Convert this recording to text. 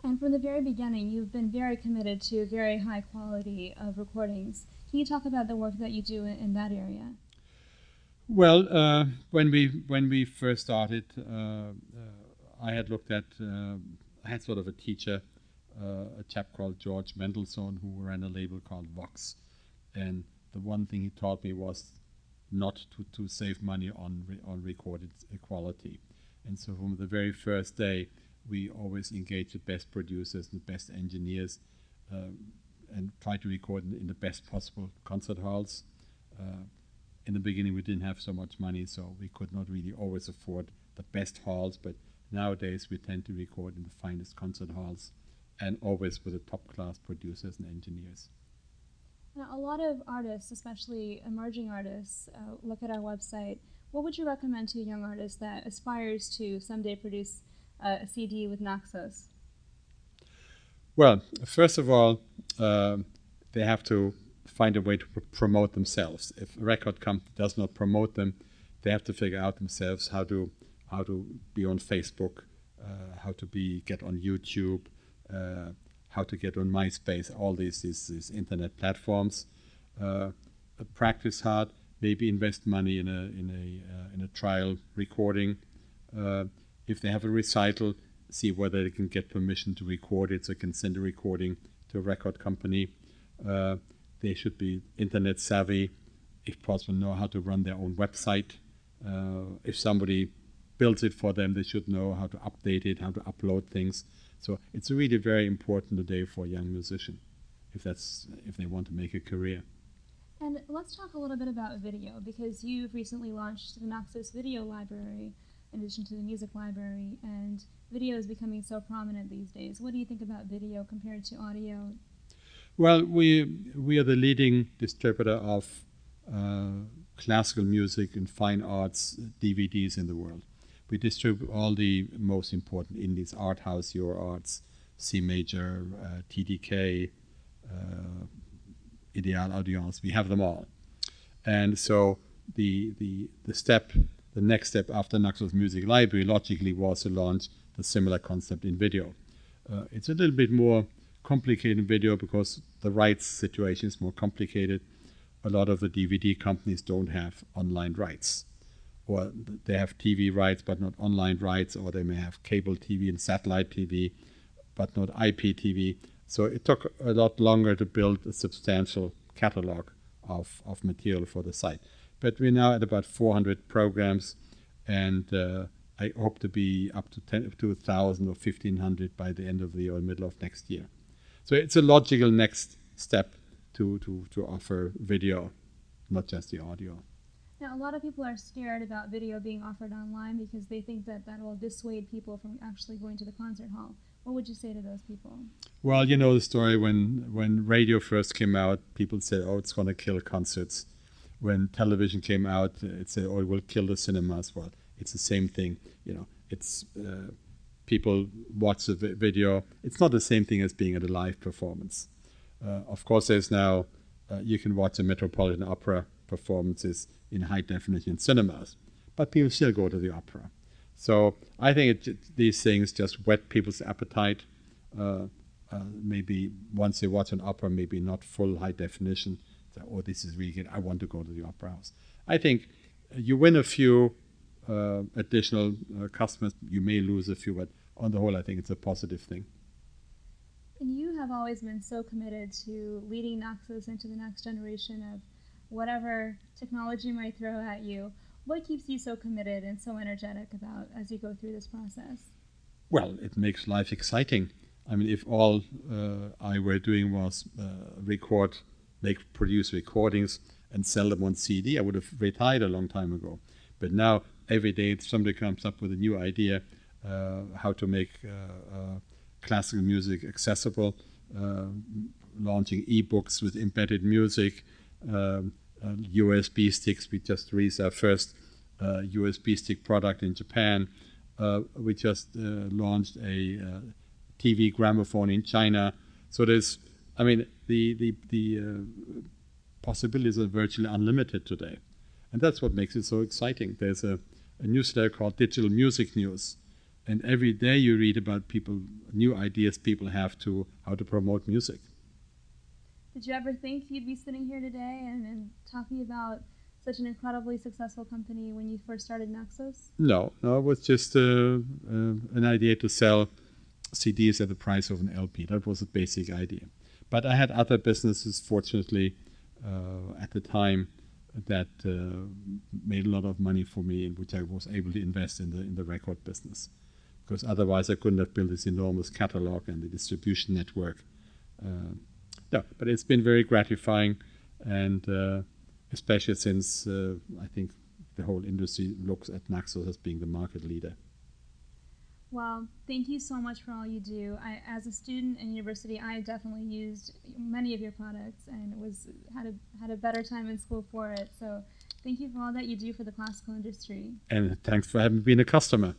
And from the very beginning, you've been very committed to very high quality of recordings. Can you talk about the work that you do in that area? Well, when we first started, I had looked at, I had sort of a teacher, a chap called George Mendelssohn, who ran a label called Vox. And the one thing he taught me was not to save money on recorded quality. And so from the very first day, we always engaged the best producers and the best engineers and tried to record in the best possible concert halls. In the beginning, we didn't have so much money, so we could not really always afford the best halls, but nowadays we tend to record in the finest concert halls and always with the top-class producers and engineers. Now, a lot of artists, especially emerging artists, look at our website. What would you recommend to a young artist that aspires to someday produce a CD with Naxos? Well, first of all, they have to find a way to promote themselves. If a record company does not promote them, they have to figure out themselves how to be on Facebook, how to get on YouTube, how to get on MySpace, all these internet platforms. Practice hard, maybe invest money in a trial recording. If they have a recital, see whether they can get permission to record it, so they can send a recording to a record company. They should be internet savvy, if possible, know how to run their own website. If somebody builds it for them, they should know how to update it, how to upload things. So it's really very important today for a young musician, if they want to make a career. And let's talk a little bit about video, because you've recently launched the Naxos Video Library in addition to the music library, and video is becoming so prominent these days. What do you think about video compared to audio? Well, we are the leading distributor of classical music and fine arts DVDs in the world. We distribute all the most important indies, Art House, Your Arts, C Major, TDK, Ideal Audience. We have them all. And so the next step after Naxos Music Library logically was to launch the similar concept in video. It's a little bit more complicated in video because the rights situation is more complicated. A lot of the DVD companies don't have online rights, or they have TV rights but not online rights, or they may have cable TV and satellite TV but not IPTV. So it took a lot longer to build a substantial catalog of material for the site. But we're now at about 400 programs, and I hope to be up to 1,000 or 1,500 by the end of the year or middle of next year. So it's a logical next step to offer video, not just the audio. Now, a lot of people are scared about video being offered online because they think that will dissuade people from actually going to the concert hall. What would you say to those people? Well, you know the story. When radio first came out, people said, oh, it's going to kill concerts. When television came out, it said, oh, it will kill the cinemas. Well, it's the same thing. You know, it's people watch the video. It's not the same thing as being at a live performance. Of course, there's now, you can watch the Metropolitan Opera performances in high definition in cinemas, but people still go to the opera. So I think these things just whet people's appetite. Maybe once they watch an opera, maybe not full high definition, say, oh, this is really good, I want to go to the opera house. I think you win a few additional customers, you may lose a few, but on the whole, I think it's a positive thing. And you have always been so committed to leading Naxos into the next generation of whatever technology might throw at you. What keeps you so committed and so energetic about as you go through this process? Well, it makes life exciting. I mean, if all I were doing was produce recordings and sell them on CD, I would have retired a long time ago. But now, every day, somebody comes up with a new idea how to make classical music accessible, launching ebooks with embedded music, USB sticks. We just released our first USB stick product in Japan. We just launched a TV gramophone in China. So there's, I mean, the possibilities are virtually unlimited today. And that's what makes it so exciting. There's a newsletter called Digital Music News. And every day you read about people, new ideas people have to how to promote music. Did you ever think you'd be sitting here today and talking about such an incredibly successful company when you first started Naxos? No, it was just an idea to sell CDs at the price of an LP. That was a basic idea. But I had other businesses, fortunately, at the time that made a lot of money for me, in which I was able to invest in the record business. Because otherwise I couldn't have built this enormous catalog and the distribution network. No, but it's been very gratifying, and especially since I think the whole industry looks at Naxos as being the market leader. Well, thank you so much for all you do. As a student in university, I definitely used many of your products and had a better time in school for it. So thank you for all that you do for the classical industry. And thanks for having been a customer.